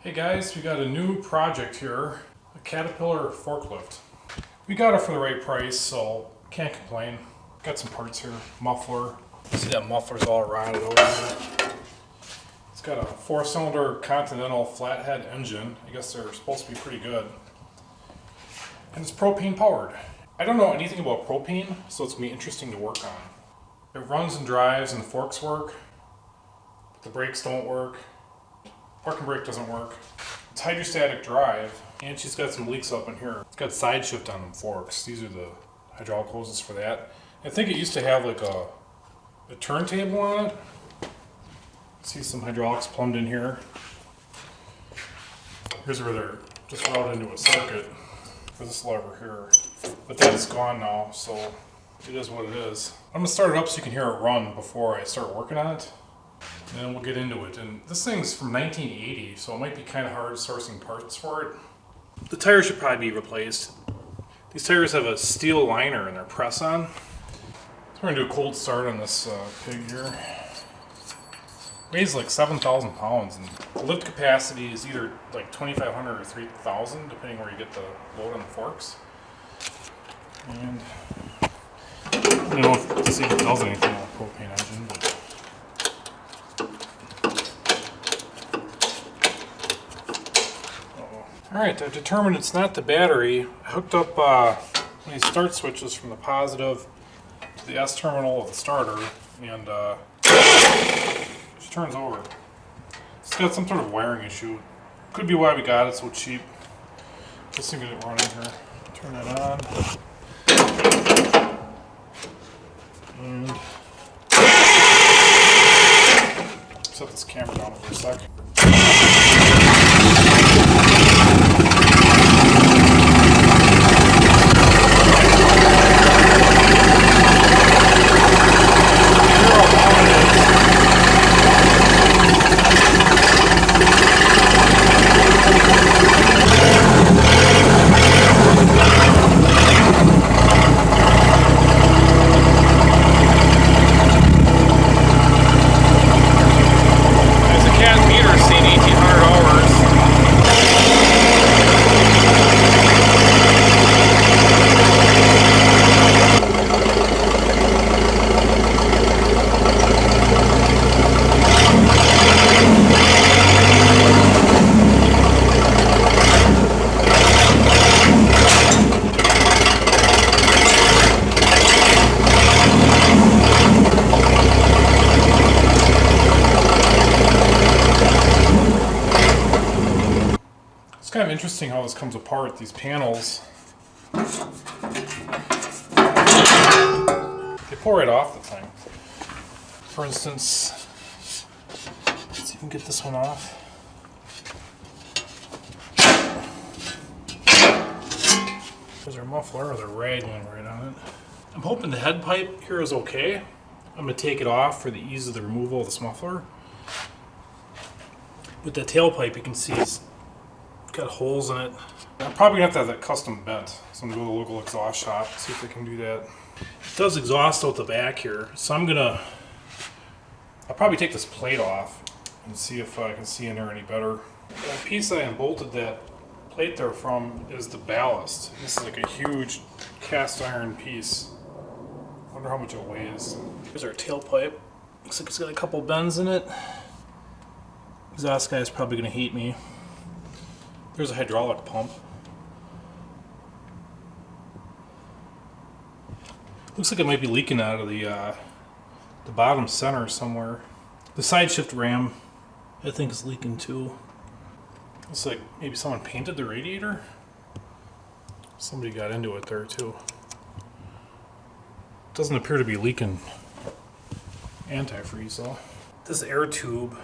Hey guys, we got a new project here, a Caterpillar forklift. We got it for the right price, so can't complain. Got some parts here, muffler. See that muffler's all rotted over here. It's got a 4-cylinder Continental flathead engine. I guess they're supposed to be pretty good. And it's propane powered. I don't know anything about propane, so it's gonna be interesting to work on. It runs and drives and the forks work, but the brakes don't work. Parking brake doesn't work. It's hydrostatic drive, and she's got some leaks up in here. It's got side shift on them forks. These are the hydraulic hoses for that. I think it used to have like a turntable on it. See some hydraulics plumbed in here. Here's where they're just routed into a circuit for this lever here. But that's gone now, so it is what it is. I'm gonna start it up so you can hear it run before I start working on it. And then we'll get into it. And this thing's from 1980, so it might be kind of hard sourcing parts for it. The tires should probably be replaced. These tires have a steel liner in their press-on. So we're gonna do a cold start on this pig here. Weighs like 7,000 pounds, and the lift capacity is either like 2,500 or 3,000, depending where you get the load on the forks. And I don't know if this even does anything on a propane engine, but alright, I've determined it's not the battery. I hooked up these start switches from the positive to the S terminal of the starter, and she turns over. It's got some sort of wiring issue. Could be why we got it so cheap. Just to get it running here. Turn that on. And set this camera down for a sec. It's kind of interesting how this comes apart, these panels. They pull right off the thing. For instance, let's see if we can get this one off. There's our muffler with a rag going right on it. I'm hoping the head pipe here is okay. I'm going to take it off for the ease of the removal of this muffler. With the tailpipe, you can see it's got holes in it. I'm probably gonna have to have that custom bent. So I'm gonna go to the local exhaust shop, see if they can do that. It does exhaust out the back here, so I'll probably take this plate off and see if I can see in there any better. The piece I unbolted that plate there from is the ballast. This is like a huge cast iron piece. I wonder how much it weighs. Here's our tailpipe. Looks like it's got a couple bends in it. Exhaust guy is probably gonna hate me. There's a hydraulic pump. Looks like it might be leaking out of the bottom center somewhere. The side shift ram, I think, is leaking too. Looks like maybe someone painted the radiator. Somebody got into it there too. Doesn't appear to be leaking antifreeze though. This air tube,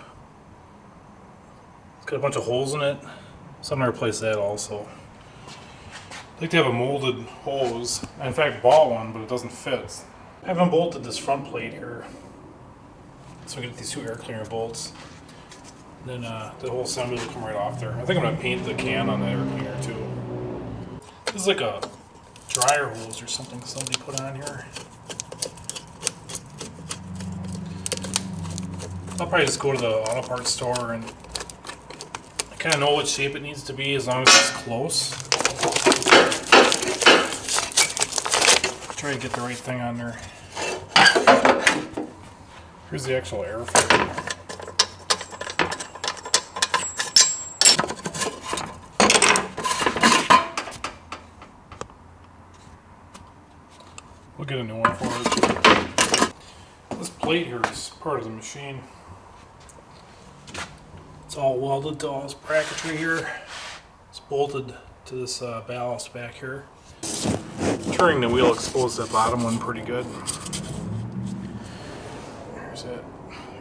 it's got a bunch of holes in it. So I'm going to replace that also. I'd like to have a molded hose. I in fact bought one, but it doesn't fit. I haven't bolted this front plate here. So we get these two air cleaner bolts. Then the whole assembly will come right off there. I think I'm going to paint the can on the air cleaner too. This is like a dryer hose or something somebody put on here. I'll probably just go to the auto parts store and kind of know what shape it needs to be as long as it's close. Try to get the right thing on there. Here's the actual air filter. We'll get a new one for it. This plate here is part of the machine. It's all welded to all this bracketry here. It's bolted to this ballast back here. Turning the wheel exposed that bottom one pretty good. Here's it.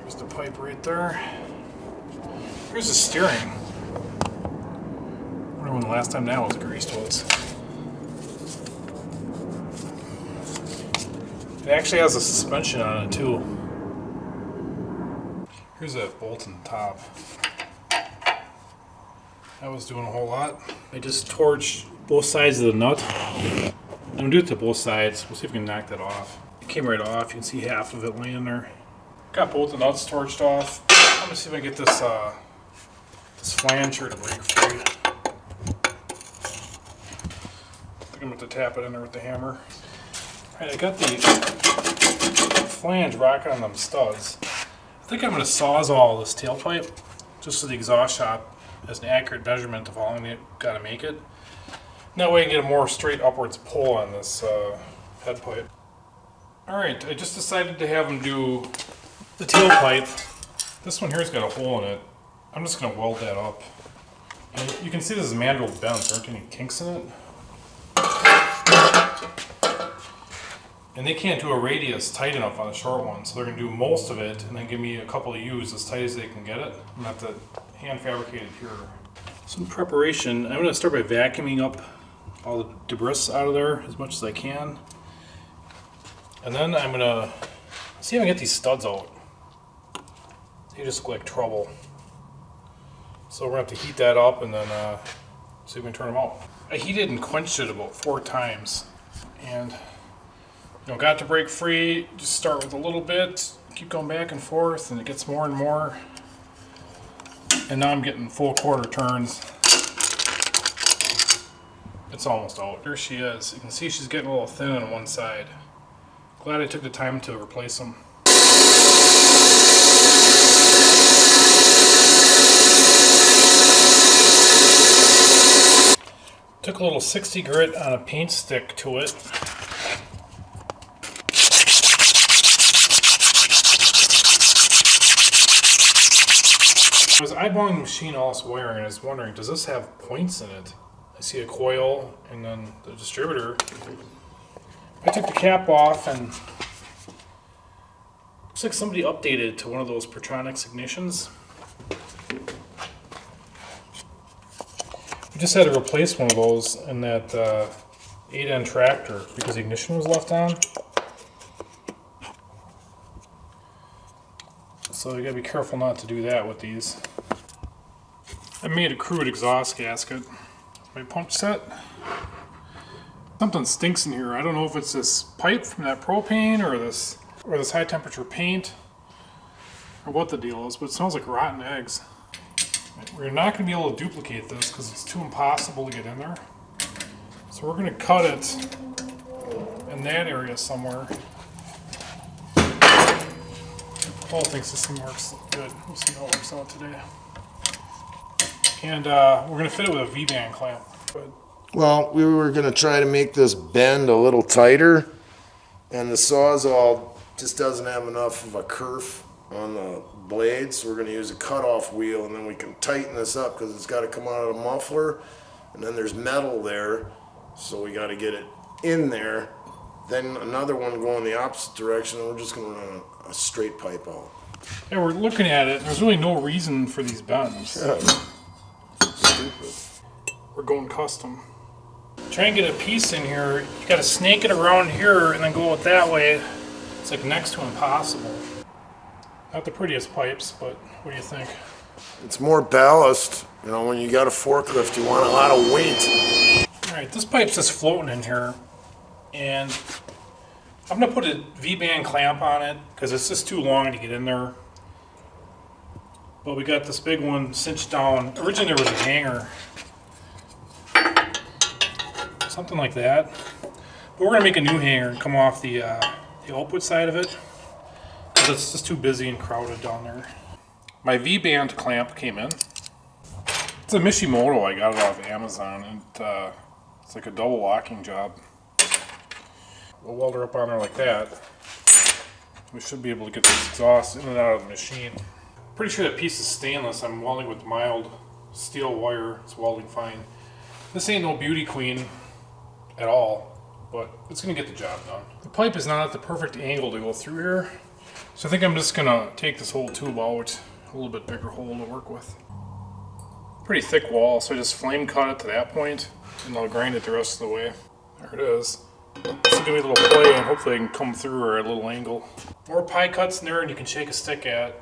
Here's the pipe right there. Here's the steering. I wonder when the last time that was greased was. It actually has a suspension on it too. Here's that bolt on the top. That was doing a whole lot. I just torched both sides of the nut. I'm gonna do it to both sides. We'll see if we can knock that off. It came right off. You can see half of it laying there. Got both the nuts torched off. I'm gonna see if I can get this this flange here to break free. I think I'm gonna have to tap it in there with the hammer. Alright, I got the flange rocking on them studs. I think I'm gonna sawzall this tailpipe just so the exhaust shop has an accurate measurement of how long you gotta make it. And that way I can get a more straight upwards pull on this head pipe. Alright, I just decided to have them do the tailpipe. This one here's got a hole in it. I'm just gonna weld that up. And you can see this is manual bent. There aren't any kinks in it. And they can't do a radius tight enough on a short one, so they're going to do most of it and then give me a couple of U's as tight as they can get it. I'm going to have to hand fabricate it here. So in preparation, I'm going to start by vacuuming up all the debris out of there as much as I can. And then I'm going to see if I can get these studs out. They just look like trouble. So we're going to have to heat that up and then see if we can turn them out. I heated and quenched it about 4 times. And got to break free, just start with a little bit, keep going back and forth, and it gets more and more. And now I'm getting full quarter turns. It's almost out. There she is. You can see she's getting a little thin on one side. Glad I took the time to replace them. Took a little 60 grit on a paint stick to it. I was eyeballing the machine, all this wiring, and I was wondering, does this have points in it? I see a coil and then the distributor. I took the cap off and looks like somebody updated to one of those Pertronics ignitions. We just had to replace one of those in that 8N tractor because the ignition was left on. So you gotta be careful not to do that with these. I made a crude exhaust gasket. My pump set. Something stinks in here. I don't know if it's this pipe from that propane or this high temperature paint or what the deal is, but it smells like rotten eggs. We're not going to be able to duplicate this because it's too impossible to get in there. So we're going to cut it in that area somewhere. Paul thinks this thing works good. We'll see how it works out today. And we're going to fit it with a V-band clamp. Well, we were going to try to make this bend a little tighter, and the Sawzall just doesn't have enough of a kerf on the blade, so we're going to use a cutoff wheel, and then we can tighten this up because it's got to come out of the muffler, and then there's metal there, so we got to get it in there. Then another one going the opposite direction, and we're just going to run a straight pipe out. Yeah, we're looking at it. There's really no reason for these bends. Yeah. Stupid. We're going custom. Try and get a piece in here. You got to snake it around here and then go it that way. It's like next to impossible. Not the prettiest pipes, but what do you think? It's more ballast. You know, when you got a forklift, you want a lot of weight. All right, this pipe's just floating in here, and I'm gonna put a V-band clamp on it because it's just too long to get in there. But we got this big one cinched down. Originally there was a hanger. Something like that. But we're gonna make a new hanger and come off the output side of it. Because it's just too busy and crowded down there. My V-band clamp came in. It's a Mishimoto. I got it off Amazon, and it's like a double locking job. We'll weld her up on there like that. We should be able to get this exhaust in and out of the machine. Pretty sure that piece is stainless. I'm welding with mild steel wire. It's welding fine. This ain't no beauty queen at all, but it's gonna get the job done. The pipe is not at the perfect angle to go through here, so I think I'm just gonna take this whole tube out. A little bit bigger hole to work with. Pretty thick wall, so I just flame cut it to that point, and I'll grind it the rest of the way. There it is. This will give me a little play, and hopefully I can come through or at a little angle. More pie cuts in there, and you can shake a stick at.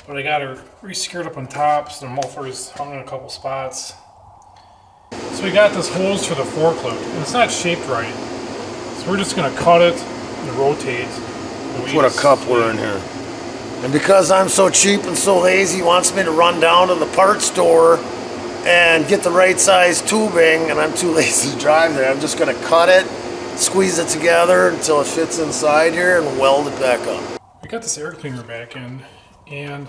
But I got her re-secured up on top, so the muffler's hung in a couple spots. So we got this hose for the forklift, and it's not shaped right. So we're just gonna cut it and rotate. Put a coupler in here. And because I'm so cheap and so lazy, he wants me to run down to the parts store and get the right size tubing, and I'm too lazy to drive there. I'm just gonna cut it, squeeze it together until it fits inside here, and weld it back up. We got this air cleaner back in, and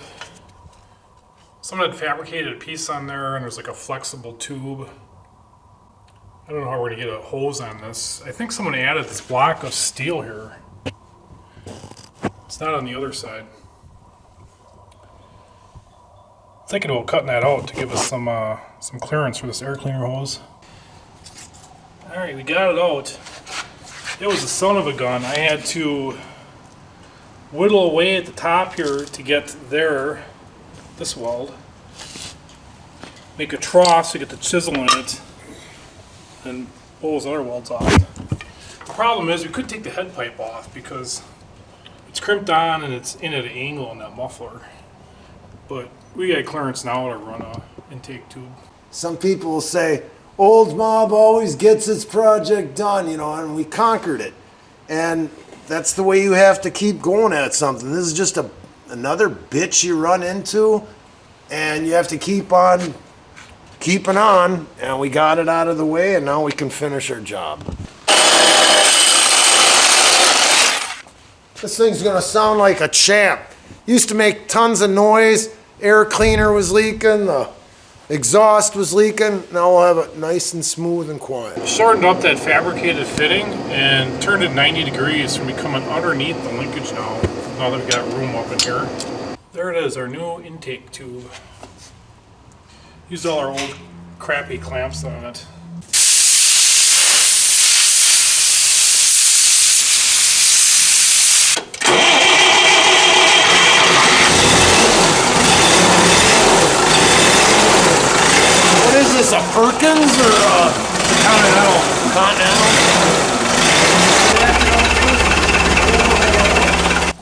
someone had fabricated a piece on there, and there's like a flexible tube. I don't know how we're gonna get a hose on this. I think someone added this block of steel here. It's not on the other side. Thinking about cutting that out to give us some clearance for this air cleaner hose. All right, we got it out. It was a son of a gun. I had to whittle away at the top here to get there, this weld. Make a trough so you get the chisel in it, and pull those other welds off. The problem is we could take the head pipe off because it's crimped on and it's in at an angle in that muffler. But we got clearance now to run a intake tube. Some people will say, old mob always gets its project done, you know, and we conquered it. And that's the way you have to keep going at something. This is just another bitch you run into, and you have to keep on keeping on, and we got it out of the way, and now we can finish our job. This thing's gonna sound like a champ. Used to make tons of noise. Air cleaner was leaking, the exhaust was leaking. Now we'll have it nice and smooth and quiet. Shortened up that fabricated fitting and turned it 90 degrees from becoming underneath the linkage now that we've got room up in here. There it is, our new intake tube. Used all our old crappy clamps on it. Is this a Perkins or a Continental.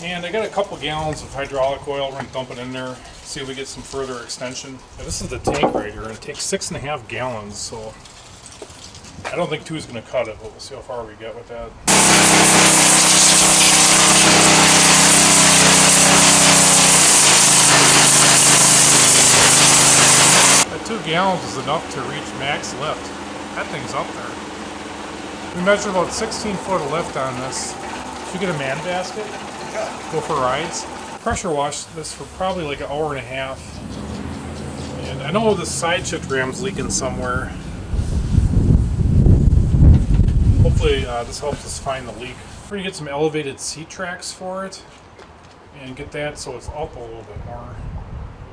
And I got a couple gallons of hydraulic oil. We're going to dump it in there, see if we get some further extension. Now, this is the tank right here, and it takes 6.5 gallons, so I don't think 2 is going to cut it, but we'll see how far we get with that. That 2 gallons is enough to reach max lift. That thing's up there. We measure about 16 foot of lift on this. Should we get a man basket? Go for rides. Pressure wash this for probably like an hour and a half. And I know the side shift ram's leaking somewhere. Hopefully this helps us find the leak. We're gonna get some elevated seat tracks for it and get that so it's up a little bit more.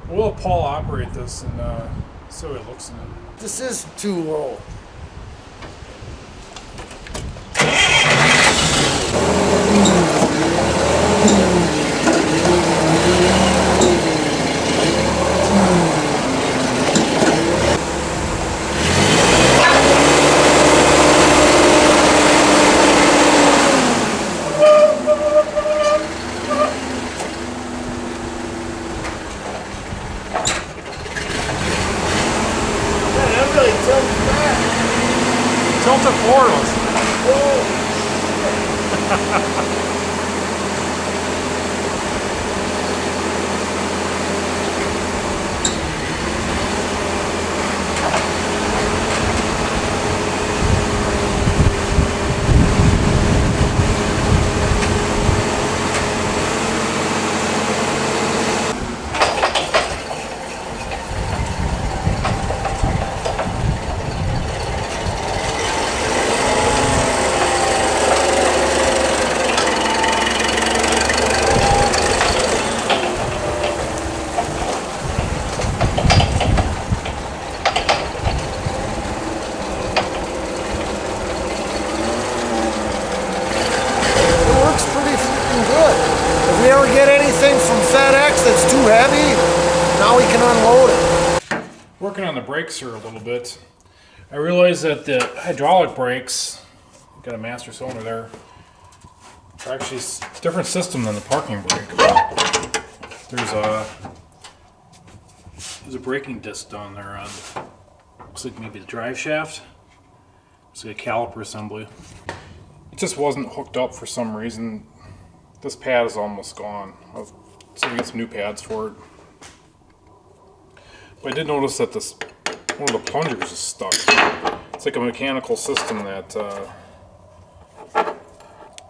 We'll have Paul operate this and see what it looks like. This is too low. Tilt it forward. now we can unload it. Working on the brakes here a little bit, I realized that the hydraulic brakes, got a master cylinder there, are actually a different system than the parking brake. There's a braking disc down there on, looks like maybe the drive shaft. It's like a caliper assembly. It just wasn't hooked up for some reason. This pad is almost gone. So we get some new pads for it. But I did notice that one of the plungers is stuck. It's like a mechanical system that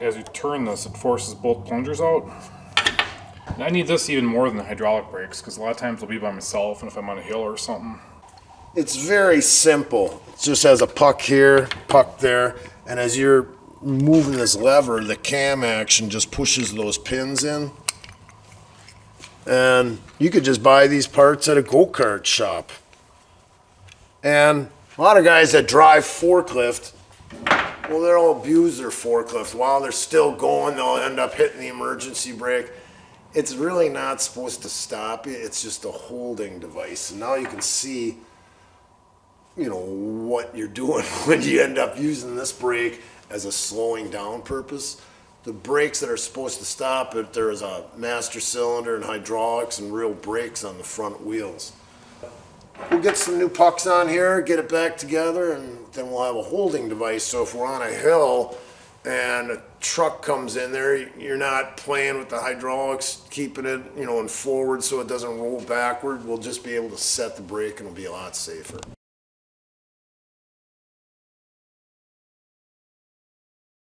as you turn this, it forces both plungers out. And I need this even more than the hydraulic brakes because a lot of times I'll be by myself and if I'm on a hill or something. It's very simple. It just has a puck here, puck there, and as you're moving this lever, the cam action just pushes those pins in. And you could just buy these parts at a go-kart shop. And a lot of guys that drive forklift, well, they'll abuse their forklift. While they're still going, they'll end up hitting the emergency brake. It's really not supposed to stop you. It's just a holding device. And now you can see, you know, what you're doing when you end up using this brake as a slowing down purpose. The brakes that are supposed to stop it, there's a master cylinder and hydraulics and real brakes on the front wheels. We'll get some new pucks on here, get it back together, and then we'll have a holding device. So if we're on a hill and a truck comes in there, you're not playing with the hydraulics, keeping it, you know, in forward so it doesn't roll backward. We'll just be able to set the brake and it'll be a lot safer.